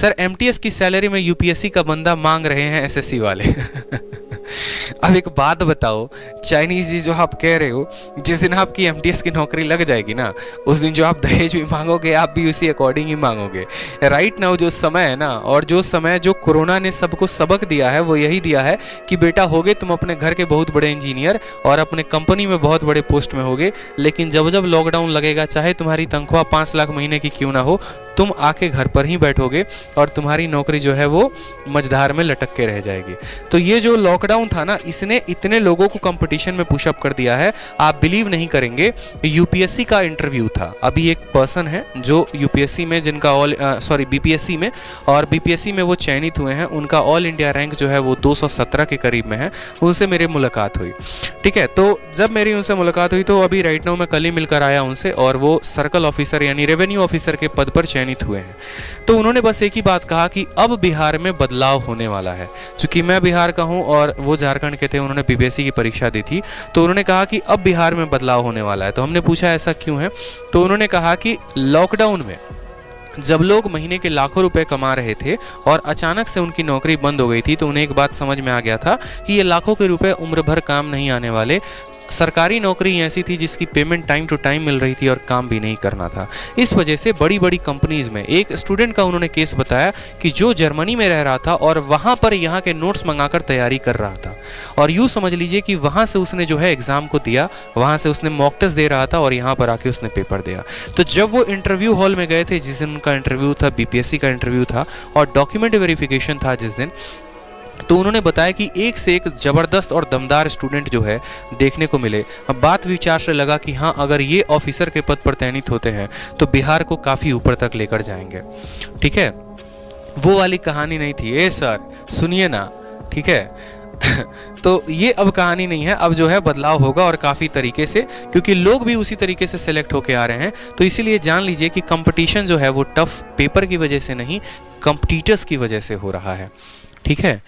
Sir MTS की salary में UPSC का बंदा मांग रहे हैं एसएससी वाले। अब एक बात बताओ, चाइनीज जी जो आप कह रहे हो, जिस दिन आपकी एमटीएस की नौकरी लग जाएगी ना, उस दिन जो आप दहेज भी मांगोगे आप भी उसी अकॉर्डिंग ही मांगोगे। राइट नाउ जो समय है ना, और जो समय जो कोरोना ने सबको सबक दिया है वो यही दिया है कि बेटा होगे तुम अपने घर के बहुत बड़े इंजीनियर और अपने कंपनी में बहुत बड़े पोस्ट में होगे, लेकिन जब जब लॉकडाउन लगेगा, चाहे तुम्हारी तनख्वाह 5 लाख महीने की क्यों ना हो, तुम आके घर पर ही बैठोगे और तुम्हारी नौकरी जो है वो मझधार में लटक के रह जाएगी। तो ये जो लॉकडाउन था ना, इसने इतने लोगों को कंपटीशन में पुशअप कर दिया है, आप बिलीव नहीं करेंगे। यूपीएससी का इंटरव्यू था, अभी एक पर्सन है जो यूपीएससी में जिनका बीपीएससी में और बीपीएससी में वो चयनित हुए हैं, उनका ऑल इंडिया रैंक जो है वो 217 के करीब में है। उनसे मेरी मुलाकात हुई, ठीक है। तो जब मेरी उनसे मुलाकात हुई तो अभी राइट नाउ मैं कल ही मिलकर आया उनसे, और वो सर्कल ऑफिसर यानी रेवेन्यू ऑफिसर के पद पर चयनित हुए हैं। तो उन्होंने बस एक ही बात कहा कि अब बिहार में बदलाव होने वाला है। चूंकि मैं बिहार का हूं और वो झारखंड के थे, उन्होंने बीपीएससी की परीक्षा दी थी, तो उन्होंने कहा कि अब बिहार में बदलाव होने वाला है। तो हमने पूछा ऐसा क्यों है, तो उन्होंने कहा कि लॉकडाउन में जब लोग महीने के लाखों रुपए कमा रहे थे और अचानक से उनकी नौकरी बंद हो गई थी, तो उन्हें एक बात समझ में आ गया था कि ये लाखों के रुपए उम्र भर काम नहीं आने वाले। सरकारी नौकरी ऐसी थी जिसकी पेमेंट टाइम टू टाइम मिल रही थी और काम भी नहीं करना था। इस वजह से बड़ी बड़ी कंपनीज में एक स्टूडेंट का उन्होंने केस बताया कि जो जर्मनी में रह रहा था और वहाँ पर यहाँ के नोट्स मंगाकर तैयारी कर रहा था, और यूँ समझ लीजिए कि वहाँ से उसने जो है एग्ज़ाम को दिया, वहाँ से उसने मॉक टेस्ट दे रहा था और यहाँ पर आके उसने पेपर दिया। तो जब वो इंटरव्यू हॉल में गए थे, जिस दिन उनका इंटरव्यू था, बीपीएससी का इंटरव्यू था और डॉक्यूमेंट वेरिफिकेशन था जिस दिन, तो उन्होंने बताया कि एक से एक ज़बरदस्त और दमदार स्टूडेंट जो है देखने को मिले। अब बात विचार से लगा कि हाँ, अगर ये ऑफिसर के पद पर तैनात होते हैं तो बिहार को काफ़ी ऊपर तक लेकर जाएंगे, ठीक है। वो वाली कहानी नहीं थी, ए सर सुनिए ना, ठीक है। तो ये अब कहानी नहीं है, अब जो है बदलाव होगा और काफ़ी तरीके से, क्योंकि लोग भी उसी तरीके से सेलेक्ट होके आ रहे हैं। तो इसीलिए जान लीजिए कि कंपटीशन जो है वो टफ पेपर की वजह से नहीं, कंपटीटर्स की वजह से हो रहा है, ठीक है।